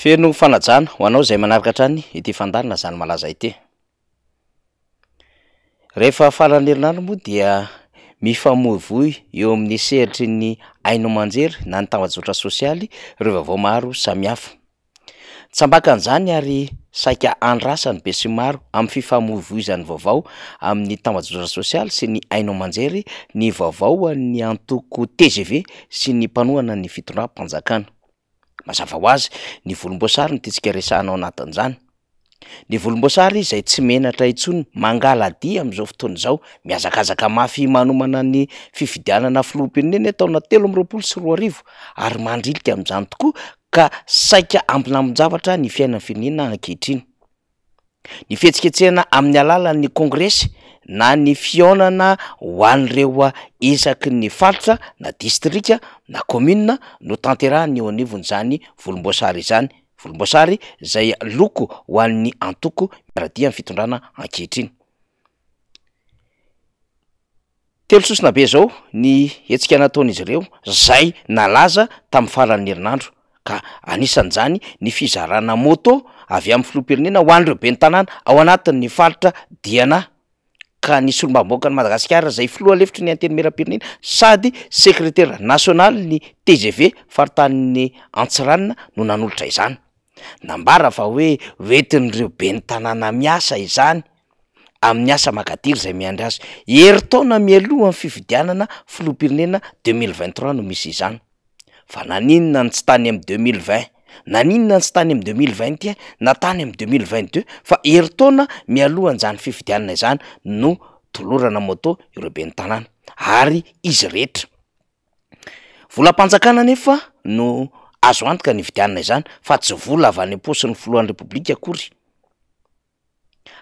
Feno fanajana ho anao zay manaraka hatrany ity fandarina zany malaza ity. Rehefa farany herinandro moa dia mifamoivoy eo amin'ny sehatry ny haino aman-jery na ny tambazotra sosialy ireo vaovao maro samihafa. Tsambakan'izany ary saika andrasany be sy maro amin'ny fifamoivoizany vaovao amin'ny tambazotra sosialy sy ny haino aman-jery ny vaovao an'ny antoko TGV sy ny mpanohana ny fitondram-panjakana. Mazava ho azy ny volomboasary no tiantsika resahanao anatin'izany. Ny volomboasary izay tsy menatra intsony mangaladia amin'izao fotoana izao, mihazakazaka mafy manomana ny fifidianana filoham-pirenena taona 2024 ary mandrilika amin'izany tokoa ka saika ampinamon-javatra ny fiainan'ny firenena ankehitriny. Ny fihetsiketsehana amin'ny alalan'ny kongresy na ny fihaonana ho an'ireo isaky ny faritra na distrika na commune no tanterahany eo anivon'izany volomboasary izany. Volomboasary izay loko ho an'ny antoko miaradia amin'ny fitondrana ankehitriny. Telo sosina be zao ny hetsika nataon'izy ireo zay nalaza tamin'ny faran'ny herinandro ka anisan'izany ny fizarana moto avy amin'ny filoham-pirenena ho an'ireo ben'ny tanàna ao anatin'ny faritra Diana ka ny solombavambaoaka ny Madagasikara izay filoha lefitry ny antenimieram-pirenena sady sekretera nasionaly ny TGV faritanin'ny Antsiranana no nanolotra izany. Nambara fa hoe hoentin'ireo ben'ny tanàna miasa izany amin'ny asa makadiry izay miandry azy. Herintaona mialoha amin'ny fifidianana filoham-pirenena 2023 no misy izany. Fa naninona ny tsy tany amin'ny 2020, naninona ny tsy tany amin'ny 2021, na tany amin'ny 2022 fa herintaona mialoha an'izany fifidianana izany no tolorana moto ireo ben'ny tanàna ary izy rehetra. Volam-panjakana nefa no azo antoka ny fidianana izany fa tsy vola avy any am-paosin'ny filohan'ny repoblika akory.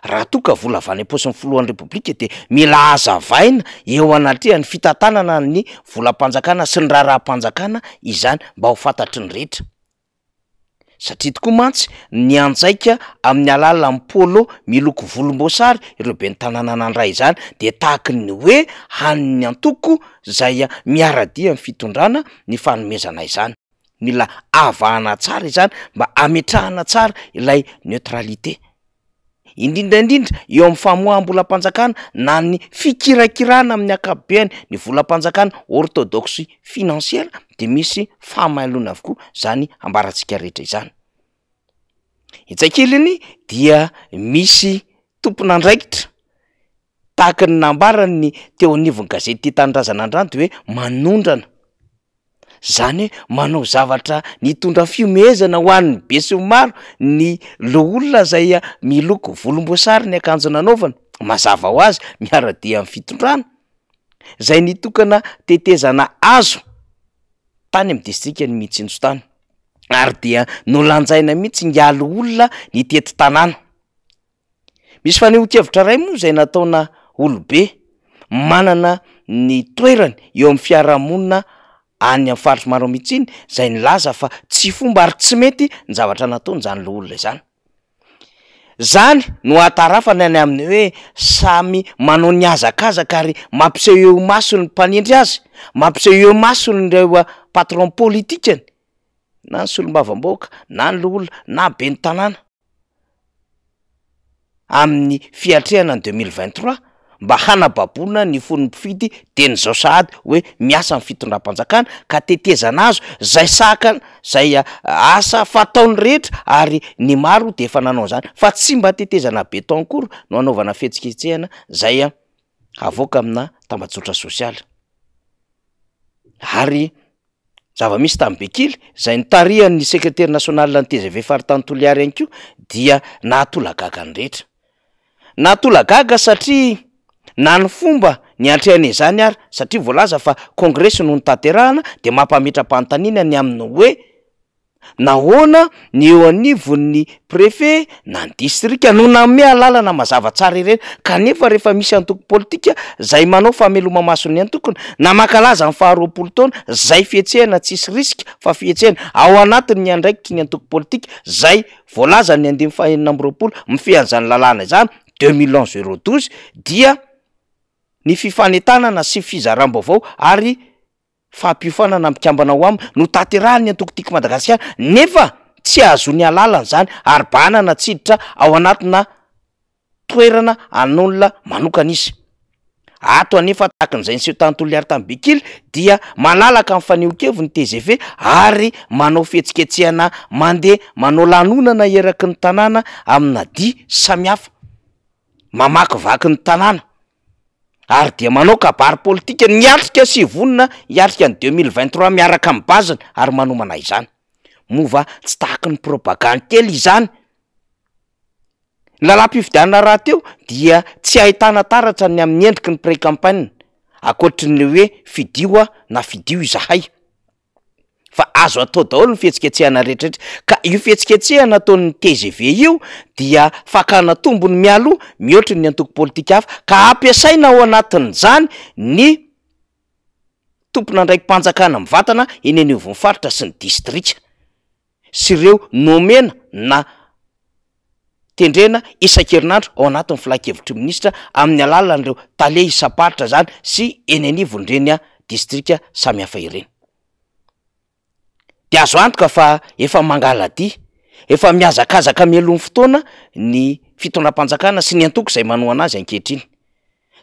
Raha toa ka vola avy any am-paosin'ny filohan'ny repoblika dia mila hazavaina eo anatrehan'ny fitantanana ny volam-panjakana sy ny raharaham-panjakana izany mba ho fantatry ny rehetra. Satria tokoa mantsy ny anjaika amin'ny alalan'ny pôlo miloko volomboasary ireo ben'ny tanàna nandray izany dia tahaka ny hoe haniny antoko izay miaradia amin'ny fitondrana ny fanomezana izany. Mila avahana tsara izany mba ametrahana tsara ilay neutralité. Indrindraindrindra eo amin'ny famoaham-bolam-panjakana na ny fikirakirana amin'ny ankapobeny ny volam-panjakana orthodoxe financière dia misy fahamailona avokoa zany ambarantsika rehetra izany. Itsakeliny dia misy tompon'andraikitra tahaka ny nambarany teo anivon'ny gazety Tia Tanindrazana Andrano dia hoe manondrana. Zany hoe manao zavatra nitondra fiomezana ho an'ny be sy maro ny loholona izay miloko volomboasary ny akanjo nanaovana. Mazava ho azy miaradia amin'ny fitondrana izay nitokana tetezana azo tany amin'ny distrika ny Mitsinjotany ary dia nolanjaina mihitsy ngialo olona ny tety tanàna. Misy fanehoan-kevitra ray moa izay nataona olobe manana ny toerany eo amin'ny fiarahamonina any amin'ny faritra maro mihitsiny izay nilaza fa tsy fomba ary tsy mety ny zavatra nataony zany loholona izany. Zany no atarafany any amin'ny hoe samy manao ny hazakazaka ary mampiseho eo masony ny mpanendry azy, mampiseho eo masony ireo patron politikany na ny solombavambaoaka na ny loholona na ben'ny tanàna amin'ny fiatrehana ny 2023 mba hanababona ny fon'ny mpifidy teny zao sahady hoe miasa amin'ny fitondram-panjakana ka tetezana azo zay saka zay asa fataony rehetra ary ny maro dia efa nanao zany fa tsy mba tetezana beton akory no anaovana fihetsiketsehana zay avoaka amina tambazotra sosialy. Ary zava-misy tamin'ny Bekily izay nitarihan'ny sekretera nasionaly ny TGV faritany Toliary ihany koa dia nahatolagaga ny rehetra. Nahatolagaga satria na ny fomba ny antrehany izany ary satria voalaza fa kongresy no nitanterahana dia mampametra-panontaniana ny amin'ny hoe nahoana ny eo anivon'ny prefet na ny distrika no nanome lalana mazava tsara ireny kanefa rehefa misy antoko politika izay manao fameloma masony antokony na mankalaza amin'ny 20 taona izay fihetsehana tsisy risika fa fihetsehana ao anatin'ny andraikitry ny antoko politika izay voalaza ny 2020 mifehan'izany lalàna izany 2011-012 dia ny fifanetanana sy fizaram-baovao ary fampiofanana mpikambana ho aminy no tanterahany antoko tiako Madagasikara nefa tsy azony alalana zany ary banana tsiditra ao anatina toerana an'olona manokana izy. Ato anefa tahakan'izay nyseho tanontolo ary tamin'ny Bekily dia malalaka amin'ny fanehoan-keviny TGV ary manao fihetsiketsehana mandeha manao lanonana eraky ny tanàna amina dia samihafa, mamakivaky ny tanàna ary dia manao kabary politika niatrika sy vonina hiatrika ny 2023 miaraka amin'ny bazina ary manomana izany. Mova tsy tahaky ny propagande kely izany. Lalam-pifidianana raha teo dia tsy ahitana taratra ny amin'ny endriky ny pré-campagne akoatry ny hoe fidio na fidio izahay, fa azo atao daholo ny fihetsiketsehana rehetrarehetra. Ka io fihetsiketsehana ataon'ny TGV io dia fakana tombony mialoha mihoatra ny antoko politika hafa, ka ampiasaina ao anatin'izany ny tompona ndraiky mpanjakana mivatana eny anivon'ny faritra sy ny distrika sy ireo nomena na tendrena isan-kerinandro ao anatin'ny filakevitry minisitra amin'ny alalan'ireo tale isam-paritra zany sy eny anivon'ireny distrika samihafa ireny. De azo antoka fa efa mangaladia, efa miazakazaka mialohan'ny fotoana ny fitondram-panjakana sy ny antoko izay manoa anazy ankehitriny.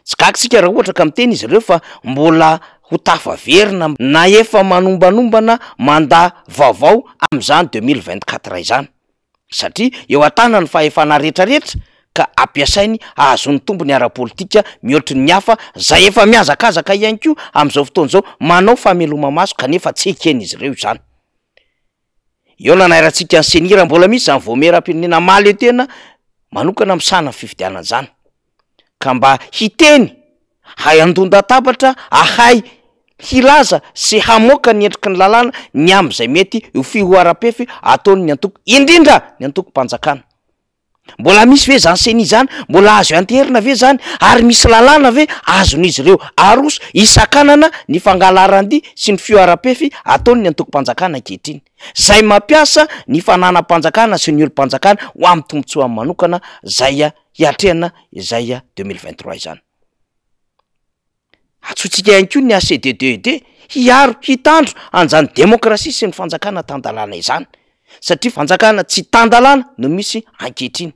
Tsy gagsika raha ohatra ka miteny izy ireo fa mbola ho tafaverina na efa manombanomba mandaa vaovao amin'izany 2024 izany, satria eo an-tana ny fahefana rehetrarehetra ka ampiasainy ahazony tombony ara-politika mihoatry ny hafa zay efa miazakazaka ihany koa amin'izao fotoana izao manao fameloma maso kanefa tsy eken'izy ireo izany. Eo nanairantsika ny senira mbola misy zany voameram-pirenena mahaleo tena manokana misana fifidianana zany ka mba hiteny hayandonda-tabatra ahay hilaza sy hamoaka ny endriky ny lalàna ny am'izay mety io fihoaram-pefy ataony ny antoko, indrindra ny antoko mpanjakana. Mbola misy ve zany seni zany, mbola azo anterina ve zany, ary misy lalàna ve azon'izy ireo aroso isan-kanana ny fangalaran-dia sy ny fihoaram-pefy ataony ny antoko mpanjakana ankehitriny, zay mampiasa ny fananam-panjakana sy ny olom-panjakana ho amin'ny tombotsoa manokana zay hiatrehana izay 2023 izany. Atsotsika ihany koa ny ACDDD hiaro hitandro an'izany demokrasia sy ny fanjakana tan-dalàna izany, satria fanjakana tsy tan-dalàna no misy ankehitriny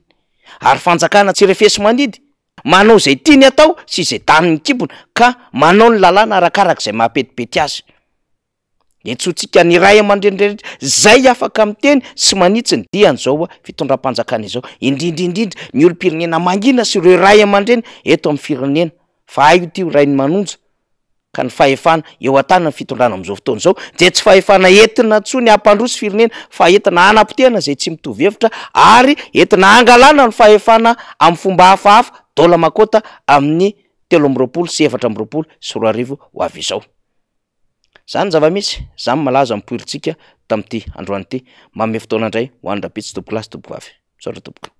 ary fanjakana tsy refesy manidy, manao zay tiany atao sy izay taniny kibona ka manao ny lalàna arakarak'izay mahapetipety azy. Etsotsika ny ray aman-dreny rehetra zay afaka miteny sy manitsy ny dian'izao fitondram-panjakana izao, indrindrindrindra ny olom-pirenena mangina sy ireo ray aman-dreny eto amin'ny firenena, fa aio tio ray ny manonja ka ny fahefana eo an-tana ny fitondrana amin'izao fotoana izao dia tsy fahefana entina tsony hampandroso firenena fa entina hanapotehana zay tsy mitovy hevitra ary entina hangalana ny fahefana amin'ny fomba hafahafa daola makota amin'ny 13 sy 24 ho avy izao. Zany zava-misy, zany malaza mipoiritsika tamin'ity androany ity, manome fotoana indray ho an'ny rapitsy tompoko lasy tompoko avy. Misaotra tompoko.